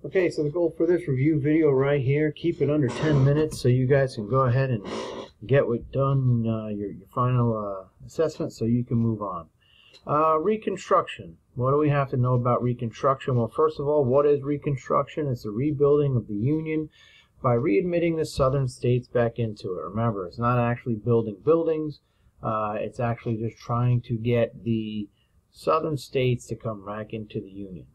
Okay, so the goal for this review video right here, keep it under 10 minutes so you guys can go ahead and get done your final assessment so you can move on. Reconstruction. What do we have to know about Reconstruction? Well, first of all, what is Reconstruction? It's the rebuilding of the Union by readmitting the southern states back into it. Remember, it's not actually building buildings. It's actually just trying to get the southern states to come back into the Union.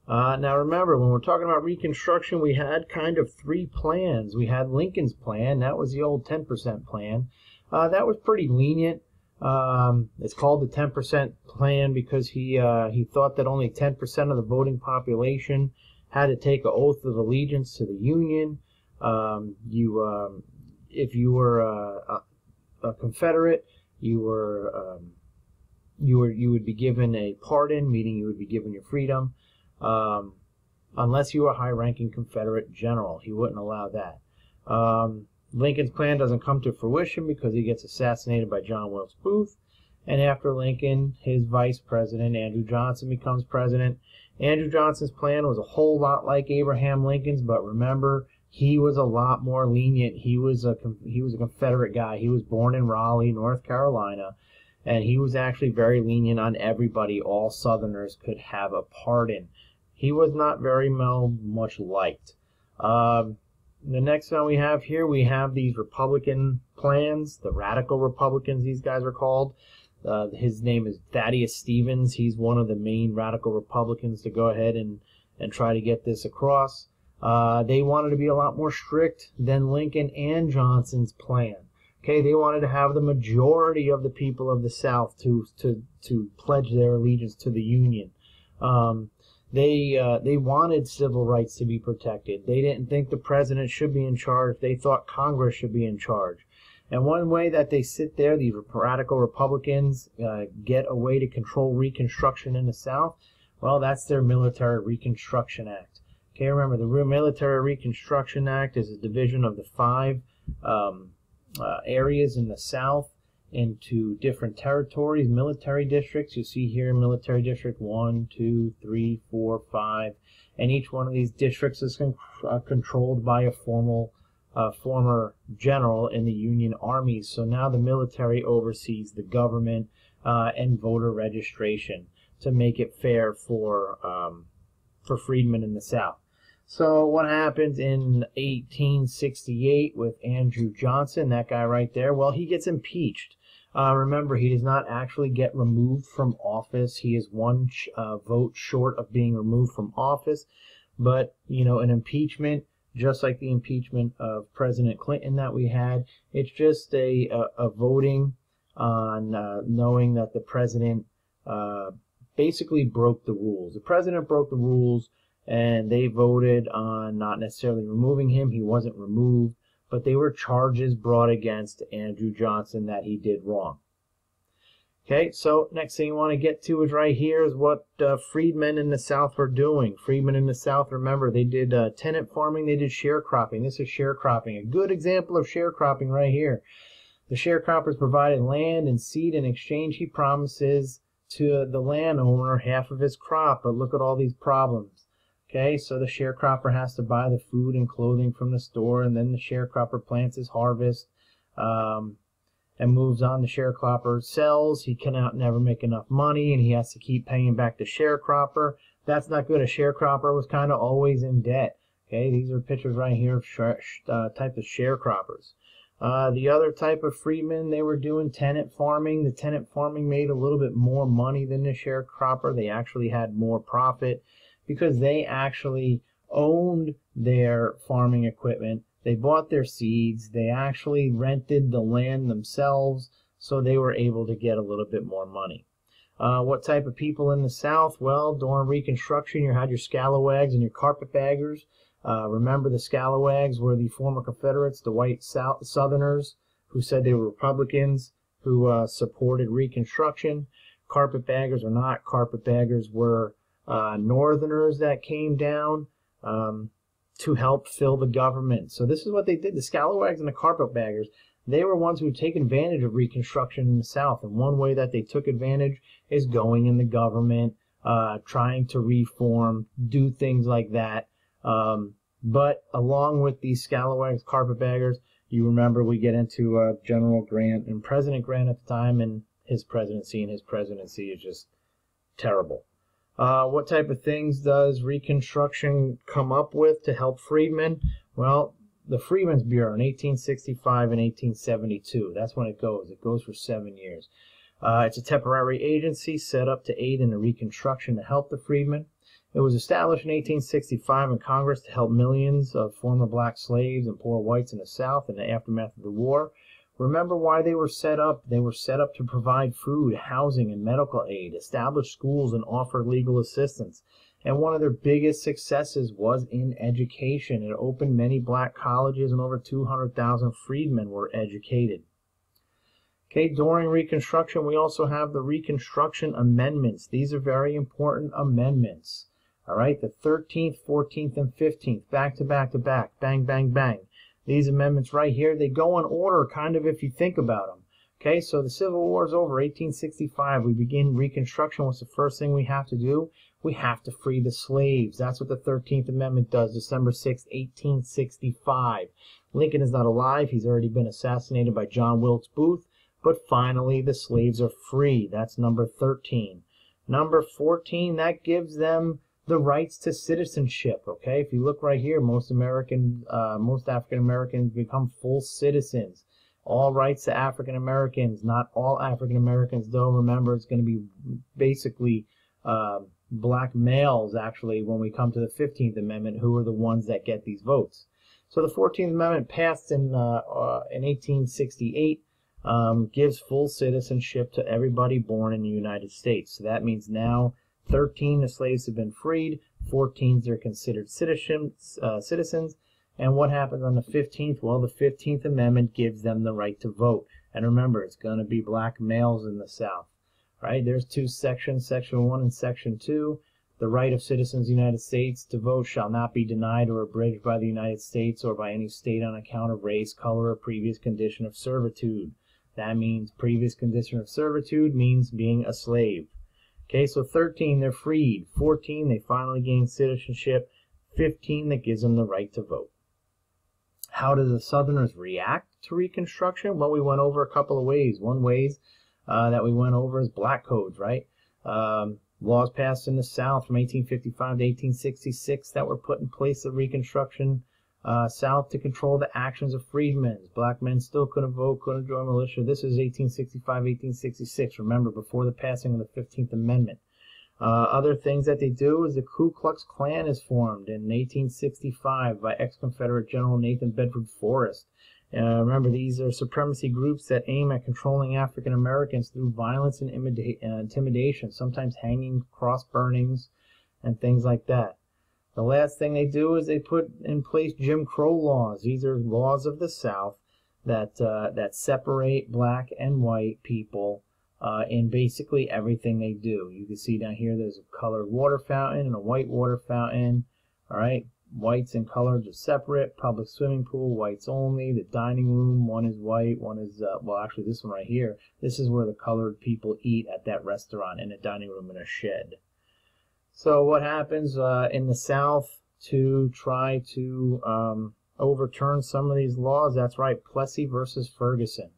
Now remember, when we're talking about Reconstruction, we had kind of three plans. We had Lincoln's plan. That was the old 10% plan. That was pretty lenient. It's called the 10% plan because he thought that only 10% of the voting population had to take an oath of allegiance to the Union. If you were a Confederate, you would be given a pardon, meaning you would be given your freedom. Unless you were a high-ranking Confederate general. He wouldn't allow that. Lincoln's plan doesn't come to fruition because he gets assassinated by John Wilkes Booth. And after Lincoln, his vice president, Andrew Johnson, becomes president. Andrew Johnson's plan was a whole lot like Abraham Lincoln's, but remember, he was a lot more lenient. He was a Confederate guy. He was born in Raleigh, North Carolina, and he was actually very lenient on everybody. All Southerners could have a pardon. He was not very much liked. The next one we have here, we have these Republican plans, the radical Republicans, these guys are called. His name is Thaddeus Stevens. He's one of the main radical Republicans to go ahead and try to get this across. They wanted to be a lot more strict than Lincoln and Johnson's plan. Okay, they wanted to have the majority of the people of the South to pledge their allegiance to the Union. They wanted civil rights to be protected. They didn't think the president should be in charge. They thought Congress should be in charge. And one way that they sit there, these radical Republicans, get a way to control Reconstruction in the South, well, that's their Military Reconstruction Act. Okay, remember, the Military Reconstruction Act is a division of the five areas in the South into different territories, military districts. You see here military district 1, 2, 3, 4, 5, and each one of these districts is controlled by a former general in the Union armies. So now the military oversees the government and voter registration to make it fair for freedmen in the South. So what happens in 1868 with Andrew Johnson, that guy right there? Well, he gets impeached. Remember, he does not actually get removed from office. He is one vote short of being removed from office. But, you know, an impeachment, just like the impeachment of President Clinton that we had, it's just a voting on knowing that the president basically broke the rules. The president broke the rules, and they voted on not necessarily removing him. He wasn't removed, but they were charges brought against Andrew Johnson that he did wrong. Okay, so next thing you want to get to is right here is what freedmen in the South were doing. Freedmen in the South, remember, they did tenant farming, they did sharecropping. This is sharecropping, a good example of sharecropping right here. The sharecroppers provided land and seed in exchange. He promises to the landowner half of his crop, but look at all these problems. Okay, so the sharecropper has to buy the food and clothing from the store, and then the sharecropper plants his harvest and moves on. The sharecropper sells. He cannot never make enough money, and he has to keep paying back the sharecropper. That's not good. A sharecropper was kind of always in debt. Okay, these are pictures right here of type of sharecroppers. The other type of freedmen, they were doing tenant farming. The tenant farming made a little bit more money than the sharecropper. They actually had more profit, because they actually owned their farming equipment. They bought their seeds. They actually rented the land themselves, so they were able to get a little bit more money. What type of people in the South? Well, during Reconstruction, you had your scalawags and your carpetbaggers. Remember, the scalawags were the former Confederates, the white Southerners who said they were Republicans, who supported Reconstruction. Carpetbaggers or not, carpetbaggers were Northerners that came down to help fill the government. So this is what they did. The scalawags and the carpetbaggers, they were ones who would take advantage of Reconstruction in the South. And one way that they took advantage is going in the government, trying to reform, do things like that. But along with these scalawags, carpetbaggers, you remember we get into General Grant and President Grant at the time and his presidency, and his presidency is just terrible. What type of things does Reconstruction come up with to help freedmen? Well, the Freedmen's Bureau in 1865 and 1872. That's when it goes. It goes for 7 years. It's a temporary agency set up to aid in the Reconstruction to help the freedmen. It was established in 1865 in Congress to help millions of former black slaves and poor whites in the South in the aftermath of the war. Remember why they were set up? They were set up to provide food, housing, and medical aid, establish schools, and offer legal assistance. And one of their biggest successes was in education. It opened many black colleges, and over 200,000 freedmen were educated. Okay, during Reconstruction, we also have the Reconstruction Amendments. These are very important amendments. All right, the 13th, 14th, and 15th, back to back to back, bang, bang, bang. These amendments right here, they go in order, kind of, if you think about them. Okay, so the Civil War is over, 1865. We begin Reconstruction. What's the first thing we have to do? We have to free the slaves. That's what the 13th Amendment does, December 6, 1865. Lincoln is not alive. He's already been assassinated by John Wilkes Booth. But finally, the slaves are free. That's number 13. Number 14, that gives them the rights to citizenship. Okay, if you look right here, most African Americans become full citizens. All rights to African Americans. Not all African Americans, though. Remember, it's going to be basically black males, actually, when we come to the 15th Amendment, who are the ones that get these votes. So the 14th Amendment passed in 1868. Gives full citizenship to everybody born in the United States. So that means now 13, the slaves have been freed. 14, they're considered citizens. And what happens on the 15th? Well, the 15th Amendment gives them the right to vote. And remember, it's going to be black males in the South. Right? There's two sections, Section 1 and Section 2. The right of citizens of the United States to vote shall not be denied or abridged by the United States or by any state on account of race, color, or previous condition of servitude. That means previous condition of servitude means being a slave. Okay, so 13, they're freed. 14, they finally gain citizenship. 15, that gives them the right to vote. How do the Southerners react to Reconstruction? Well, we went over a couple of ways. One way that we went over is black codes, right? Laws passed in the South from 1855 to 1866 that were put in place of Reconstruction South to control the actions of freedmen. Black men still couldn't vote, couldn't join militia. This is 1865, 1866. Remember, before the passing of the 15th Amendment. Other things that they do is the Ku Klux Klan is formed in 1865 by ex-Confederate General Nathan Bedford Forrest. Remember, these are supremacy groups that aim at controlling African Americans through violence and intimidation, sometimes hanging, cross burnings, and things like that. The last thing they do is they put in place Jim Crow laws. These are laws of the South that separate black and white people in basically everything they do. You can see down here there's a colored water fountain and a white water fountain. All right, whites and coloreds are separate. Public swimming pool, whites only. The dining room, one is white, one is well, actually this one right here. This is where the colored people eat at that restaurant, in a dining room in a shed. So what happens in the South to try to overturn some of these laws? That's right, Plessy versus Ferguson.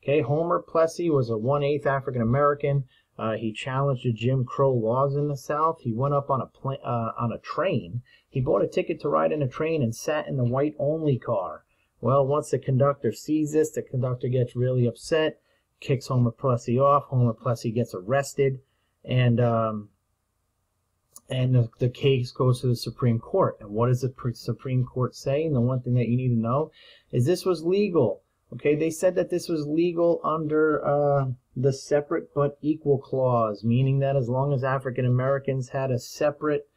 Okay, Homer Plessy was a 1/8 African American. He challenged the Jim Crow laws in the South. He went up on a train. He bought a ticket to ride in a train and sat in the white-only car. Well, once the conductor sees this, the conductor gets really upset, kicks Homer Plessy off. Homer Plessy gets arrested, and the case goes to the Supreme Court. And what does the Supreme Court say? And the one thing that you need to know is this was legal. Okay, they said that this was legal under the separate but equal clause, meaning that as long as African Americans had a separate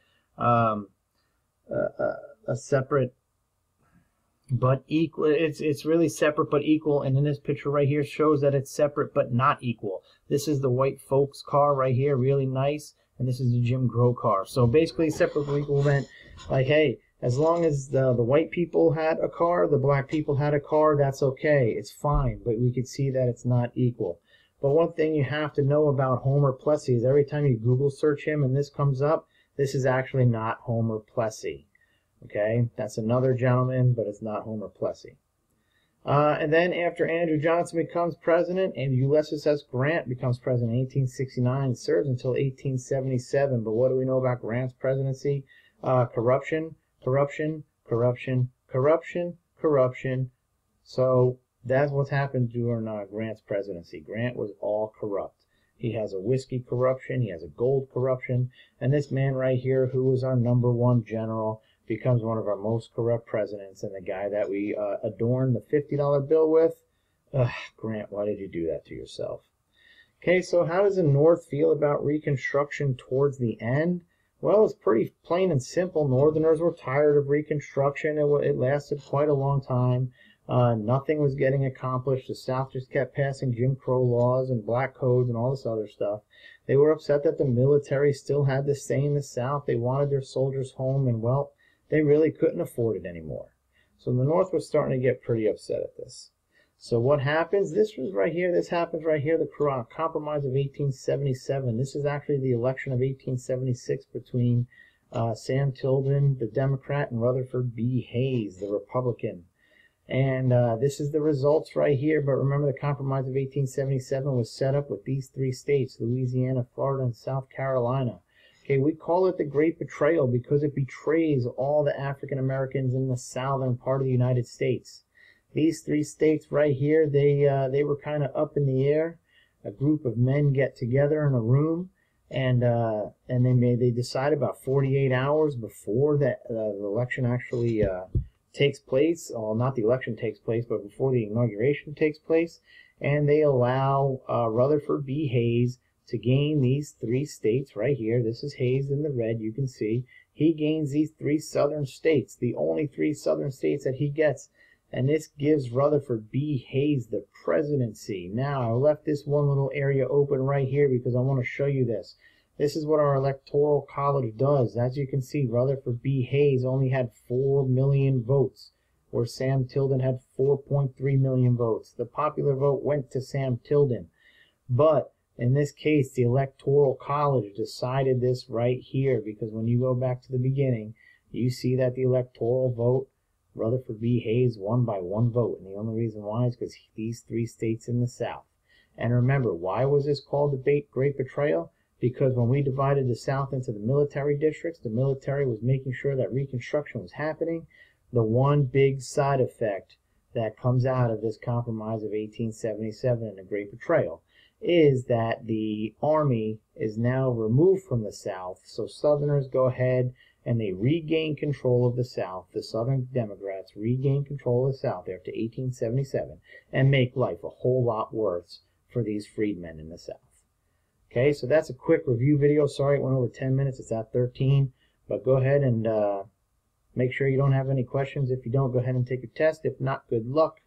but equal, it's really separate but equal, and in this picture right here shows that it's separate but not equal. This is the white folks car right here, really nice, and this is the Jim Crow car. So basically separate but equal meant like, hey, as long as the white people had a car, the black people had a car, that's okay. It's fine, but we could see that it's not equal. But one thing you have to know about Homer Plessy is every time you Google search him and this comes up, this is actually not Homer Plessy. Okay, that's another gentleman, but it's not Homer Plessy. And then after Andrew Johnson becomes president and Ulysses S. Grant becomes president in 1869, serves until 1877. But what do we know about Grant's presidency? Corruption, corruption, corruption, corruption, corruption. So that's what's happened during Grant's presidency. Grant was all corrupt. He has a whiskey corruption, he has a gold corruption, and this man right here, who was our #1 general, becomes one of our most corrupt presidents, and the guy that we adorn the $50 bill with. Grant, why did you do that to yourself? Okay, so how does the North feel about Reconstruction towards the end? Well, it's pretty plain and simple. Northerners were tired of Reconstruction. It lasted quite a long time. Nothing was getting accomplished. The South just kept passing Jim Crow laws and black codes and all this other stuff. They were upset that the military still had to stay in the South. They wanted their soldiers home, and well, they really couldn't afford it anymore. So the North was starting to get pretty upset at this. So what happens? This happens right here, the Compromise of 1877. This is actually the election of 1876 between Sam Tilden, the Democrat, and Rutherford B. Hayes, the Republican. And this is the results right here. But remember, the Compromise of 1877 was set up with these 3 states, Louisiana, Florida, and South Carolina. Okay, we call it the Great Betrayal because it betrays all the African Americans in the southern part of the United States. These 3 states right here, they were kind of up in the air. A group of men get together in a room, and they decide about 48 hours before the election actually takes place. Well, not the election takes place, but before the inauguration takes place, and they allow Rutherford B. Hayes to gain these 3 states right here. This is Hayes in the red, you can see. He gains these 3 southern states, the only 3 southern states that he gets, and this gives Rutherford B. Hayes the presidency. Now, I left this one little area open right here because I want to show you this. This is what our Electoral College does. As you can see, Rutherford B. Hayes only had 4 million votes, where Sam Tilden had 4.3 million votes. The popular vote went to Sam Tilden, but in this case, the Electoral College decided this right here, because when you go back to the beginning, you see that the electoral vote, Rutherford B. Hayes won by 1 vote. And the only reason why is because these 3 states in the South. And remember, why was this called the Great Betrayal? Because when we divided the South into the military districts, the military was making sure that Reconstruction was happening. The one big side effect that comes out of this Compromise of 1877 and the Great Betrayal is that the Army is now removed from the South, so Southerners go ahead and they regain control of the South. The Southern Democrats regain control of the South after 1877 and make life a whole lot worse for these freedmen in the South. Okay, so that's a quick review video. Sorry it went over 10 minutes. It's at 13. But go ahead and make sure you don't have any questions. If you don't, go ahead and take your test. If not, good luck.